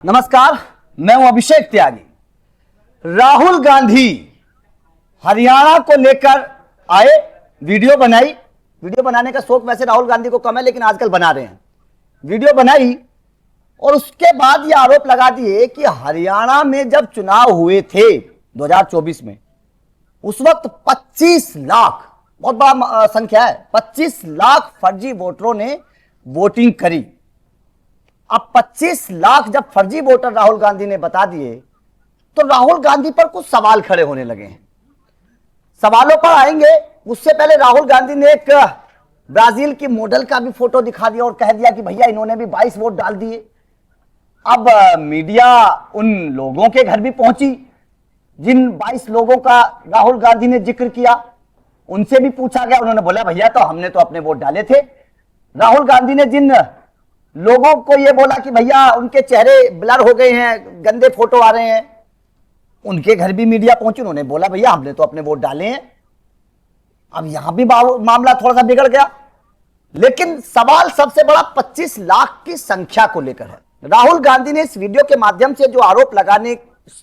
नमस्कार, मैं हूं अभिषेक त्यागी। राहुल गांधी हरियाणा को लेकर आए, वीडियो बनाई। वीडियो बनाने का शौक वैसे राहुल गांधी को कम है, लेकिन आजकल बना रहे हैं। वीडियो बनाई और उसके बाद ये आरोप लगा दिए कि हरियाणा में जब चुनाव हुए थे 2024 में, उस वक्त 25 लाख, बहुत बड़ा संख्या है, 25 लाख फर्जी वोटरों ने वोटिंग करी। अब 25 लाख जब फर्जी वोटर राहुल गांधी ने बता दिए, तो राहुल गांधी पर कुछ सवाल खड़े होने लगे हैं। सवालों पर आएंगे, उससे पहले राहुल गांधी ने एक ब्राजील की मॉडल का भी फोटो दिखा दिया और कह दिया कि भैया इन्होंने भी 22 वोट डाल दिए। अब मीडिया उन लोगों के घर भी पहुंची जिन 22 लोगों का राहुल गांधी ने जिक्र किया। उनसे भी पूछा गया, उन्होंने बोला भैया तो हमने तो अपने वोट डाले थे। राहुल गांधी ने जिन लोगों को यह बोला कि भैया उनके चेहरे ब्लर हो गए हैं, गंदे फोटो आ रहे हैं, उनके घर भी मीडिया पहुंची, उन्होंने बोला भैया हमने तो अपने वोट डाले हैं। अब यहां भी मामला थोड़ा सा बिगड़ गया। लेकिन सवाल सबसे बड़ा 25 लाख की संख्या को लेकर है। राहुल गांधी ने इस वीडियो के माध्यम से जो आरोप लगाने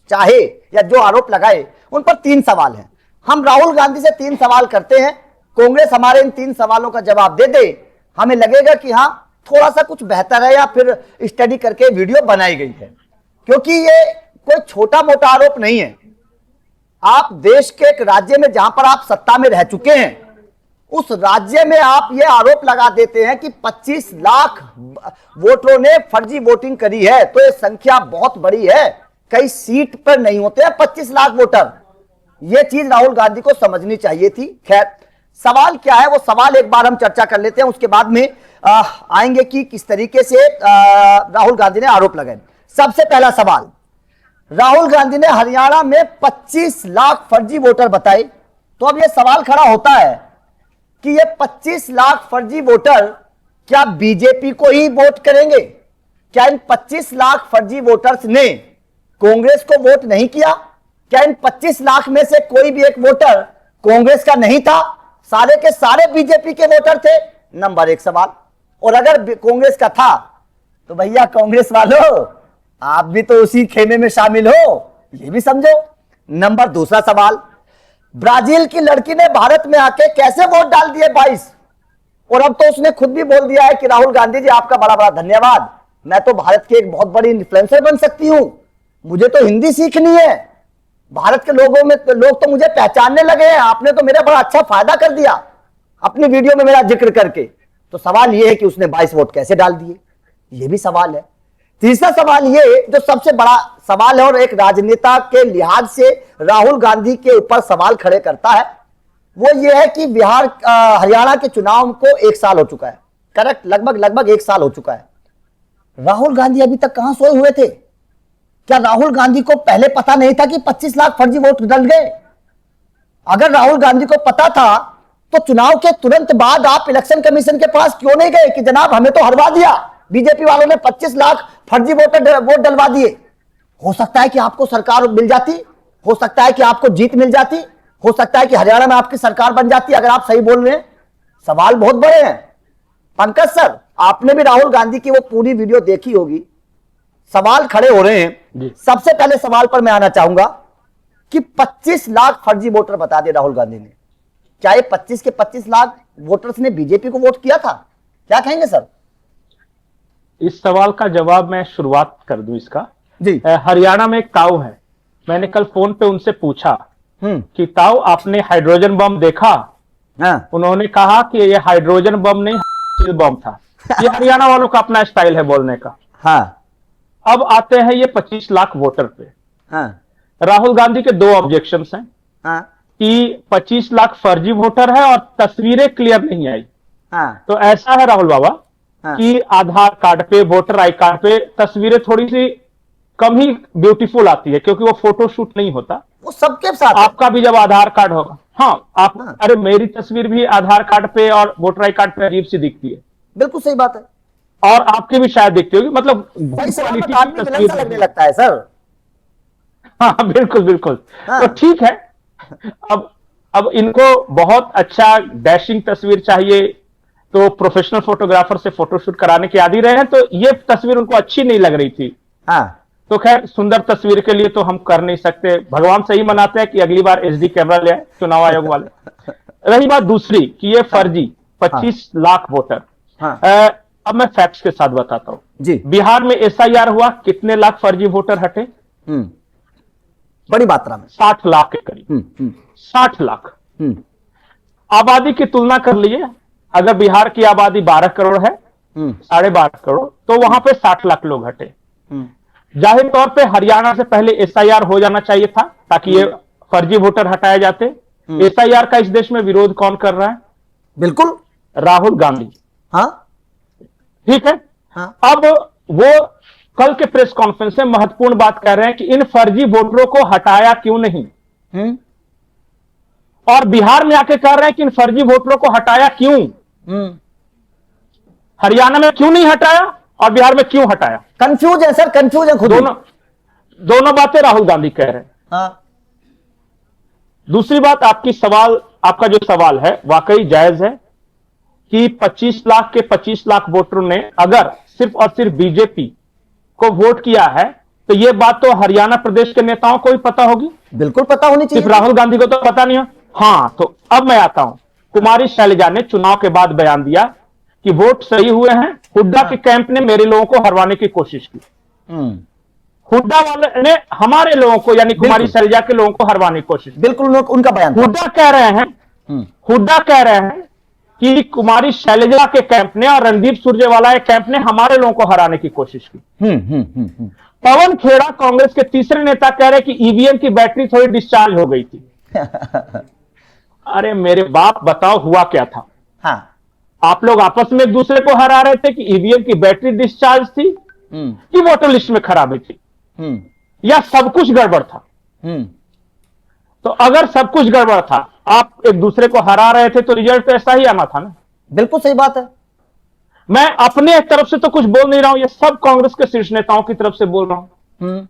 चाहे या जो आरोप लगाए, उन पर 3 सवाल हैं। हम राहुल गांधी से 3 सवाल करते हैं, कांग्रेस हमारे इन 3 सवालों का जवाब दे दे, हमें लगेगा कि हां थोड़ा सा कुछ बेहतर है या फिर स्टडी करके वीडियो बनाई गई है। क्योंकि ये कोई छोटा मोटा आरोप नहीं है। आप देश के एक राज्य में जहां पर आप सत्ता में रह चुके हैं, उस राज्य में आप ये आरोप लगा देते हैं कि 25 लाख वोटरों ने फर्जी वोटिंग करी है, तो ये संख्या बहुत बड़ी है। कई सीट पर नहीं होते हैं 25 लाख वोटर। ये चीज राहुल गांधी को समझनी चाहिए थी। खैर, सवाल क्या है वो सवाल एक बार हम चर्चा कर लेते हैं, उसके बाद में आएंगे कि किस तरीके से राहुल गांधी ने आरोप लगाए। सबसे पहला सवाल, राहुल गांधी ने हरियाणा में 25 लाख फर्जी वोटर बताए। तो अब यह सवाल खड़ा होता है कि ये 25 लाख फर्जी वोटर क्या बीजेपी को ही वोट करेंगे? क्या इन 25 लाख फर्जी वोटर्स ने कांग्रेस को वोट नहीं किया? क्या इन 25 लाख में से कोई भी एक वोटर कांग्रेस का नहीं था? सारे के सारे बीजेपी के वोटर थे? नंबर 1 सवाल। और अगर कांग्रेस का था तो भैया कांग्रेस वालों, आप भी तो उसी खेमे में शामिल हो, ये भी समझो। नंबर 2 सवाल, ब्राजील की लड़की ने भारत में आके कैसे वोट डाल दिए 22? और अब तो उसने खुद भी बोल दिया है कि राहुल गांधी जी आपका बड़ा बड़ा धन्यवाद, मैं तो भारत की एक बहुत बड़ी इन्फ्लुएंसर बन सकती हूं, मुझे तो हिंदी सीखनी है, भारत के लोगों में लोग तो मुझे पहचानने लगे हैं, आपने तो मेरा बड़ा अच्छा फायदा कर दिया अपनी वीडियो में मेरा जिक्र करके। तो सवाल यह है कि उसने 22 वोट कैसे डाल दिए, यह भी सवाल है। तीसरा सवाल ये जो सबसे बड़ा सवाल है और एक राजनेता के लिहाज से राहुल गांधी के ऊपर सवाल खड़े करता है, वो ये है कि हरियाणा के चुनाव को 1 साल हो चुका है, करेक्ट, लगभग 1 साल हो चुका है। राहुल गांधी अभी तक कहां सोए हुए थे? क्या राहुल गांधी को पहले पता नहीं था कि 25 लाख फर्जी वोट डल गए? अगर राहुल गांधी को पता था तो चुनाव के तुरंत बाद आप इलेक्शन कमीशन के पास क्यों नहीं गए कि जनाब हमें तो हरवा दिया, बीजेपी वालों ने 25 लाख फर्जी वोट डलवा दिए। हो सकता है कि आपको सरकार मिल जाती, हो सकता है कि आपको जीत मिल जाती, हो सकता है कि हरियाणा में आपकी सरकार बन जाती, अगर आप सही बोल रहे हैं। सवाल बहुत बड़े हैं। पंकज सर, आपने भी राहुल गांधी की वो पूरी वीडियो देखी होगी, सवाल खड़े हो रहे हैं। सबसे पहले सवाल पर मैं आना चाहूंगा कि 25 लाख फर्जी वोटर बता दिए राहुल गांधी ने। क्या ये 25 के 25 लाख वोटर्स ने बीजेपी को वोट किया था? क्या कहेंगे सर? इस सवाल का जवाब मैं शुरुआत कर दूं इसका जी। हरियाणा में एक ताऊ है, मैंने कल फोन पे उनसे पूछा कि ताऊ आपने हाइड्रोजन बम देखा? हाँ। उन्होंने कहा कि ये हाइड्रोजन बम नहीं बम था। ये हरियाणा वालों का अपना स्टाइल है बोलने का। हाँ। अब आते हैं ये 25 लाख वोटर पे। हाँ। राहुल गांधी के 2 ऑब्जेक्शन हैं। हाँ। कि 25 लाख फर्जी वोटर है और तस्वीरें क्लियर नहीं आई। हाँ। तो ऐसा है राहुल बाबा, हाँ। कि आधार कार्ड पे, वोटर आई कार्ड पे तस्वीरें थोड़ी सी कम ही ब्यूटीफुल आती है, क्योंकि वो फोटो शूट नहीं होता। वो सबके साथ आपका भी जब आधार कार्ड होगा, हाँ आप हाँ। अरे मेरी तस्वीर भी आधार कार्ड पे और वोटर आई कार्ड पे अजीब सी दिखती है। बिल्कुल सही बात है। और आपकी भी शायद दिखती होगी, मतलब क्वालिटी की तस्वीर लगने लगता है सर। हाँ बिल्कुल बिल्कुल। हाँ। तो ठीक है, अब इनको बहुत अच्छा डैशिंग तस्वीर चाहिए, तो प्रोफेशनल फोटोग्राफर से फोटोशूट कराने के आदी रहे हैं, तो ये तस्वीर उनको अच्छी नहीं लग रही थी। हाँ। तो खैर सुंदर तस्वीर के लिए तो हम कर नहीं सकते, भगवान सही मनाते हैं कि अगली बार एचडी कैमरा ले आए चुनाव आयोग वाले। रही बात दूसरी कि ये फर्जी 25 लाख वोटर, हाँ अब मैं फैक्ट्स के साथ बताता हूं जी। बिहार में एसआईआर हुआ, कितने लाख फर्जी वोटर हटे? बड़ी मात्रा में 60 लाख के करीब। 60 लाख। आबादी की तुलना कर लिए, अगर बिहार की आबादी 12 करोड़ है, 12.5 करोड़, तो वहां पे 60 लाख लोग हटे। जाहिर तौर पे हरियाणा से पहले एसआईआर हो जाना चाहिए था ताकि ये फर्जी वोटर हटाए जाते। एसआईआर का इस देश में विरोध कौन कर रहा है? बिल्कुल राहुल गांधी। हाँ ठीक है। हाँ। अब वो कल के प्रेस कॉन्फ्रेंस में महत्वपूर्ण बात कह रहे हैं कि इन फर्जी वोटरों को हटाया क्यों नहीं, और बिहार में आके कह रहे हैं कि इन फर्जी वोटरों को हटाया क्यों। हरियाणा में क्यों नहीं हटाया और बिहार में क्यों हटाया? कंफ्यूज है सर, कंफ्यूज है खुद। दोनों बातें राहुल गांधी कह रहे हैं। हाँ। दूसरी बात, आपका जो सवाल है वाकई जायज है कि 25 लाख के 25 लाख वोटरों ने अगर सिर्फ और सिर्फ बीजेपी को वोट किया है तो यह बात तो हरियाणा प्रदेश के नेताओं को भी पता होगी। बिल्कुल पता होनी चाहिए, सिर्फ राहुल गांधी को तो पता नहीं है। हाँ, तो अब मैं आता हूं। कुमारी शैलजा ने चुनाव के बाद बयान दिया कि वोट सही हुए हैं, हुड्डा के कैंप ने मेरे लोगों को हरवाने की कोशिश की। हुड्डा वाले ने हमारे लोगों को, यानी कुमारी शैलजा के लोगों को हरवाने की कोशिश की। बिल्कुल उनका बयान। हुड्डा कह रहे हैं कि कुमारी शैलजा के कैंप ने और रणदीप सुरजेवाला के कैंप ने हमारे लोगों को हराने की कोशिश की। पवन खेड़ा कांग्रेस के तीसरे नेता कह रहे कि ईवीएम की बैटरी थोड़ी डिस्चार्ज हो गई थी। अरे मेरे बाप, बताओ हुआ क्या था? हाँ। आप लोग आपस में एक दूसरे को हरा रहे थे कि ईवीएम की बैटरी डिस्चार्ज थी कि वोटर लिस्ट में खराबी थी, या सब कुछ गड़बड़ था? तो अगर सब कुछ गड़बड़ था, आप एक दूसरे को हरा रहे थे, तो रिजल्ट तो ऐसा ही आना था ना। बिल्कुल सही बात है। मैं अपने तरफ से तो कुछ बोल नहीं रहा हूं, ये सब कांग्रेस के शीर्ष नेताओं की तरफ से बोल रहा हूं।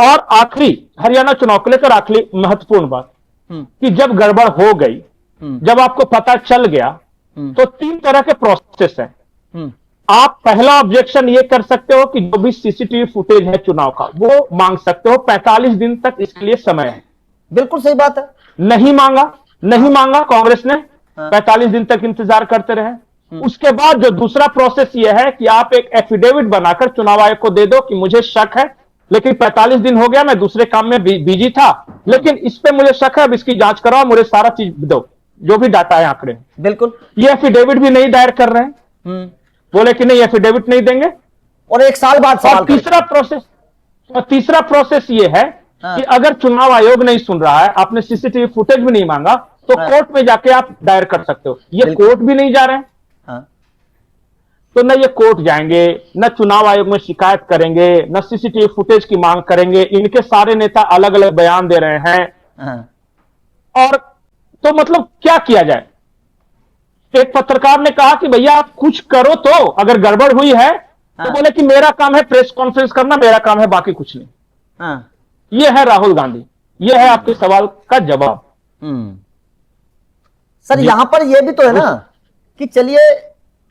और आखिरी हरियाणा चुनाव को लेकर आखिरी महत्वपूर्ण बात कि जब गड़बड़ हो गई, जब आपको पता चल गया, तो 3 तरह के प्रोसेस हैं। आप पहला ऑब्जेक्शन ये कर सकते हो कि जो भी सीसीटीवी फुटेज है चुनाव का वो मांग सकते हो, 45 दिन तक इसके लिए समय है। बिल्कुल सही बात है। नहीं मांगा कांग्रेस ने, 45 दिन तक इंतजार करते रहे। उसके बाद जो दूसरा प्रोसेस यह है कि आप एक एफिडेविट बनाकर चुनाव आयोग को दे दो कि मुझे शक है, लेकिन 45 दिन हो गया, मैं दूसरे काम में बिजी था, लेकिन इस पे मुझे शक है, अब इसकी जांच कराओ, मुझे सारा चीज दो, जो भी डाटा है, आंकड़े। बिल्कुल। ये एफिडेविट भी नहीं दायर कर रहे हैं, बोले कि नहीं एफिडेविट नहीं देंगे, और 1 साल बाद सवाल। तीसरा प्रोसेस ये है कि अगर चुनाव आयोग नहीं सुन रहा है, आपने सीसीटीवी फुटेज भी नहीं मांगा, तो कोर्ट में जाके आप दायर कर सकते हो। ये कोर्ट भी नहीं जा रहे हैं। तो न ये कोर्ट जाएंगे, न चुनाव आयोग में शिकायत करेंगे, न सीसीटीवी फुटेज की मांग करेंगे। इनके सारे नेता अलग अलग बयान दे रहे हैं। और तो मतलब क्या किया जाए? एक पत्रकार ने कहा कि भैया आप कुछ करो, तो अगर गड़बड़ हुई है तो बोले कि मेरा काम है प्रेस कॉन्फ्रेंस करना, मेरा काम है, बाकी कुछ नहीं। ये है राहुल गांधी, ये है आपके सवाल का जवाब। सर यहां पर यह भी तो है ना कि चलिए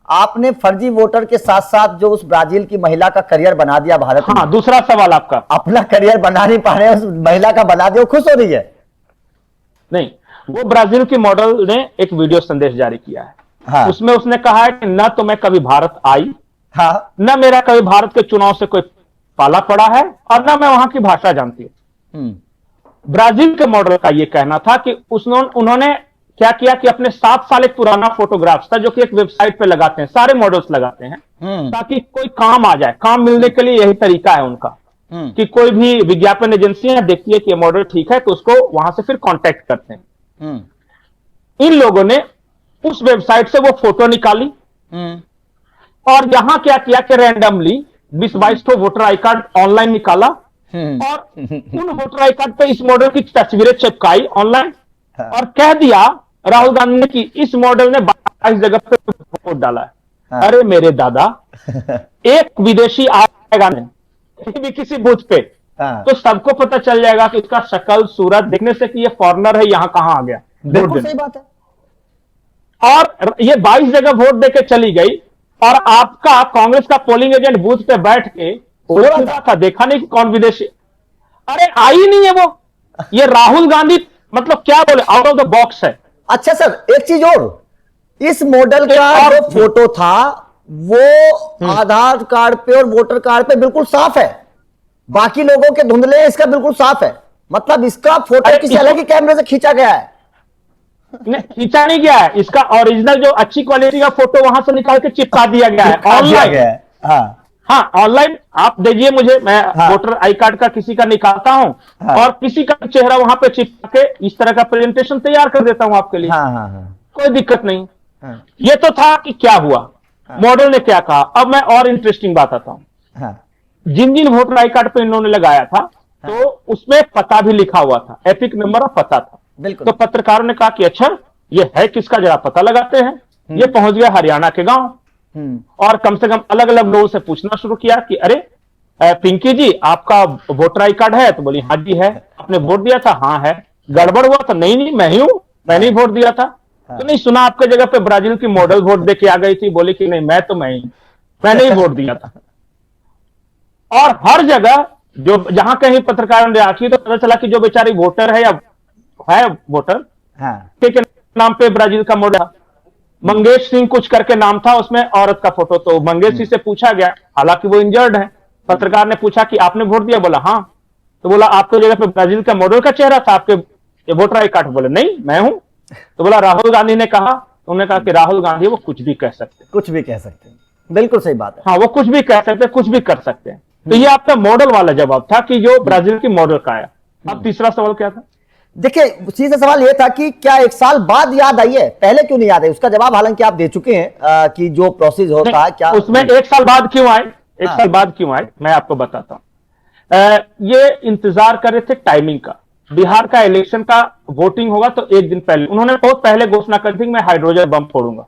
आपने फर्जी वोटर के साथ साथ जो उस ब्राजील की महिला का करियर बना दिया भारत में। दूसरा सवाल आपका, अपना करियर बना नहीं पा रहे, उस महिला का बना दिया, खुश हो रही है? नहीं, वो ब्राजील की मॉडल ने एक वीडियो संदेश जारी किया है। उसमें उसने कहा है कि न तो मैं कभी भारत आई, न मेरा कभी भारत के चुनाव से कोई पाला पड़ा है, और न मैं वहां की भाषा जानती हूं। ब्राजील के मॉडल का यह कहना था कि उन्होंने क्या किया कि अपने 7 साल एक पुराना फोटोग्राफ्स था, जो कि एक वेबसाइट पे लगाते हैं, सारे मॉडल्स लगाते हैं, ताकि कोई काम आ जाए। काम मिलने के लिए यही तरीका है उनका कि कोई भी विज्ञापन एजेंसियां देखती है कि ये मॉडल ठीक है, तो उसको वहां से फिर कांटेक्ट करते हैं। इन लोगों ने उस वेबसाइट से वो फोटो निकाली और यहां क्या किया कि रैंडमली 20-22 ठो वोटर आई कार्ड ऑनलाइन निकाला, और उन वोटर आई कार्ड पे इस मॉडल की तस्वीरें चिपकाई ऑनलाइन, और कह दिया राहुल गांधी ने कि इस मॉडल ने 22 जगह पे वोट डाला है। अरे मेरे दादा, एक विदेशी आएगा नहीं भी किसी बूथ पे, तो सबको पता चल जाएगा कि इसका शक्ल सूरत देखने से कि ये फॉरेनर है, यहां कहां आ गया। बिल्कुल सही बात है। और ये 22 जगह वोट देके चली गई, और आपका कांग्रेस का पोलिंग एजेंट बूथ पे बैठ के बोल रहा था, देखा नहीं कि कौन विदेशी, अरे आई नहीं है वो। ये राहुल गांधी मतलब क्या बोले, आउट ऑफ द बॉक्स है। अच्छा सर, एक चीज और, इस मॉडल का जो फोटो था वो आधार कार्ड पे और वोटर कार्ड पे बिल्कुल साफ है, बाकी लोगों के धुंधले हैं, इसका बिल्कुल साफ है। मतलब इसका फोटो किसी अलग ही कैमरे से खींचा गया है। नहीं, खींचा नहीं गया है, इसका ओरिजिनल जो अच्छी क्वालिटी का फोटो वहां से निकाल के चिपका दिया गया है ऑनलाइन। हाँ, ऑनलाइन आप दीजिए मुझे, मैं वोटर आई कार्ड का किसी का निकालता हूं और किसी का चेहरा वहां पे चिपका के इस तरह का प्रेजेंटेशन तैयार कर देता हूं आपके लिए। कोई दिक्कत नहीं। ये तो था कि क्या हुआ, मॉडल ने क्या कहा। अब मैं और इंटरेस्टिंग बात आता हूं। जिन जिन वोटर आई कार्ड पे इन्होंने लगाया था तो उसमें पता भी लिखा हुआ था, एपिक नंबर और पता था। तो पत्रकारों ने कहा कि अच्छा ये है किसका, जरा पता लगाते हैं। ये पहुंच गया हरियाणा के गांव और कम से कम अलग अलग लोगों से पूछना शुरू किया कि अरे पिंकी जी आपका वोटर आई कार्ड है? तो बोली हाँ जी है। आपने वोट दिया था? हाँ है। गड़बड़ हुआ तो? नहीं नहीं मैं ही हूं, मैंने ही वोट दिया था। तो नहीं सुना आपके जगह पे ब्राजील की मॉडल वोट देके आ गई थी? बोली कि नहीं मैंने ही वोट दिया था। और हर जगह जो जहां कहीं पत्रकारों ने आखी तो पता चला कि जो बेचारी वोटर है या है वोटर के नाम पे ब्राजील का मॉडल, मंगेश सिंह कुछ करके नाम था, उसमें औरत का फोटो। तो मंगेश सिंह से पूछा गया, हालांकि वो इंजर्ड है। पत्रकार ने पूछा कि आपने वोट दिया? बोला हाँ। तो बोला आपके जगह पे ब्राजील का मॉडल का चेहरा था आपके वोटर आई कार्ड? बोले नहीं मैं हूं। तो बोला राहुल गांधी ने कहा, उन्होंने कहा कि राहुल गांधी वो कुछ भी कह सकते, कुछ भी कह सकते हैं। बिल्कुल सही बात है। हाँ वो कुछ भी कह सकते, कुछ भी कर सकते हैं। तो ये आपका मॉडल वाला जवाब था कि जो ब्राजील की मॉडल का आया। अब तीसरा सवाल क्या था? देखिए सीधा सवाल यह था कि क्या 1 साल बाद याद आई है, पहले क्यों नहीं याद है? उसका जवाब हालांकि आप दे चुके हैं कि जो प्रोसेस होता है क्या उसमें 1 साल बाद क्यों आए, 1 साल बाद क्यों आए मैं आपको बताता हूं। ये इंतजार कर रहे थे टाइमिंग का। बिहार का इलेक्शन का वोटिंग होगा तो एक दिन पहले उन्होंने बहुत पहले घोषणा कर दी मैं हाइड्रोजन बम फोड़ूंगा।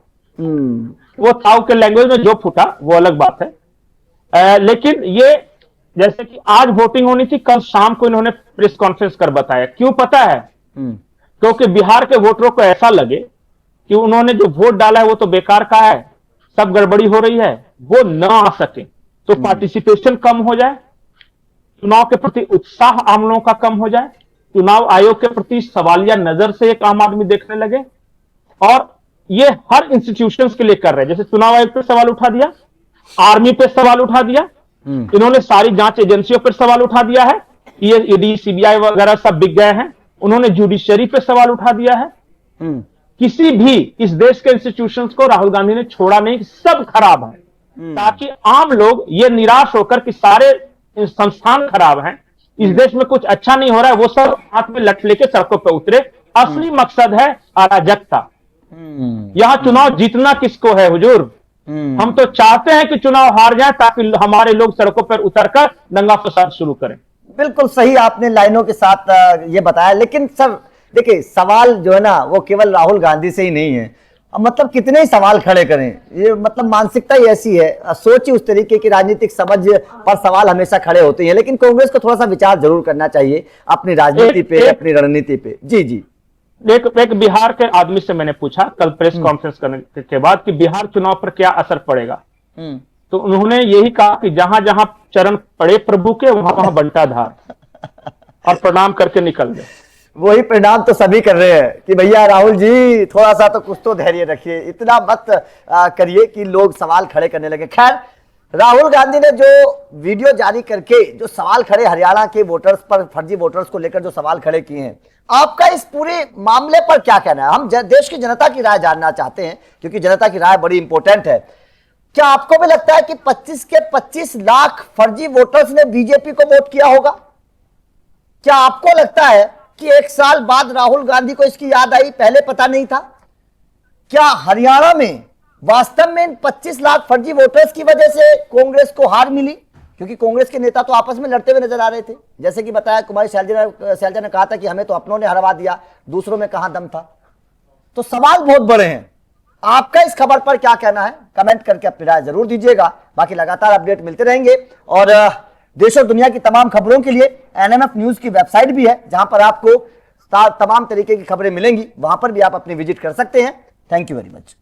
वो ताऊ के लैंग्वेज में जो फूटा वो अलग बात है। लेकिन ये जैसे कि आज वोटिंग होनी थी, कल शाम को इन्होंने प्रेस कॉन्फ्रेंस कर बताया। क्यों पता है? क्योंकि बिहार के वोटरों को ऐसा लगे कि उन्होंने जो वोट डाला है वो तो बेकार का है, सब गड़बड़ी हो रही है, वो न आ सके तो पार्टिसिपेशन कम हो जाए, चुनाव के प्रति उत्साह आम लोगों का कम हो जाए, चुनाव आयोग के प्रति सवालिया नजर से एक आम आदमी देखने लगे। और ये हर इंस्टीट्यूशंस के लिए कर रहे हैं। जैसे चुनाव आयोग पर सवाल उठा दिया, आर्मी पे सवाल उठा दिया, इन्होंने सारी जांच एजेंसियों पर सवाल उठा दिया है, ये ईडी सीबीआई वगैरह सब बिक गए हैं। उन्होंने जुडिशरी पे सवाल उठा दिया है। किसी भी इस देश के इंस्टीट्यूशंस को राहुल गांधी ने छोड़ा नहीं, सब खराब है, ताकि आम लोग ये निराश होकर कि सारे संस्थान खराब हैं, इस देश में कुछ अच्छा नहीं हो रहा है, वो सब हाथ में लठ लेके सड़कों पर उतरे। असली मकसद है अराजकता। यहां चुनाव जीतना किसको है हुजूर? हम तो चाहते हैं कि चुनाव हार जाए ताकि हमारे लोग सड़कों पर उतरकर दंगा फसाद शुरू करें। बिल्कुल सही आपने लाइनों के साथ ये बताया। लेकिन सर देखिए सवाल जो है ना वो केवल राहुल गांधी से ही नहीं है। मतलब कितने ही सवाल खड़े करें, ये मतलब मानसिकता ही ऐसी है, सोच ही उस तरीके की, राजनीतिक समझ पर सवाल हमेशा खड़े होते हैं। लेकिन कांग्रेस को थोड़ा सा विचार जरूर करना चाहिए अपनी राजनीति पे, अपनी रणनीति पे। जी जी। एक बिहार के आदमी से मैंने पूछा कल प्रेस कॉन्फ्रेंस करने के बाद कि बिहार चुनाव पर क्या असर पड़ेगा। तो उन्होंने यही कहा कि जहां जहां चरण पड़े प्रभु के वहां वहां बंटा धार, और प्रणाम करके निकल गए। वही प्रणाम तो सभी कर रहे हैं कि भैया राहुल जी थोड़ा सा तो कुछ तो धैर्य रखिए, इतना मत करिए कि लोग सवाल खड़े करने लगे। खैर राहुल गांधी ने जो वीडियो जारी करके जो सवाल खड़े हरियाणा के वोटर्स पर, फर्जी वोटर्स को लेकर जो सवाल खड़े किए हैं, आपका इस पूरे मामले पर क्या कहना है? हम देश की जनता की राय जानना चाहते हैं क्योंकि जनता की राय बड़ी इंपॉर्टेंट है। क्या आपको भी लगता है कि 25 के 25 लाख फर्जी वोटर्स ने बीजेपी को वोट किया होगा? क्या आपको लगता है कि 1 साल बाद राहुल गांधी को इसकी याद आई, पहले पता नहीं था? क्या हरियाणा में वास्तव में इन 25 लाख फर्जी वोटर्स की वजह से कांग्रेस को हार मिली? क्योंकि कांग्रेस के नेता तो आपस में लड़ते हुए नजर आ रहे थे, जैसे कि बताया कुमारी शैलजा ने कहा था कि हमें तो अपनों ने हरवा दिया, दूसरों में कहां दम था। तो सवाल बहुत बड़े हैं। आपका इस खबर पर क्या कहना है? कमेंट करके अपनी राय जरूर दीजिएगा। बाकी लगातार अपडेट मिलते रहेंगे और देश और दुनिया की तमाम खबरों के लिए एनएमएफ न्यूज की वेबसाइट भी है जहां पर आपको तमाम तरीके की खबरें मिलेंगी, वहां पर भी आप अपनी विजिट कर सकते हैं। Thank you very much.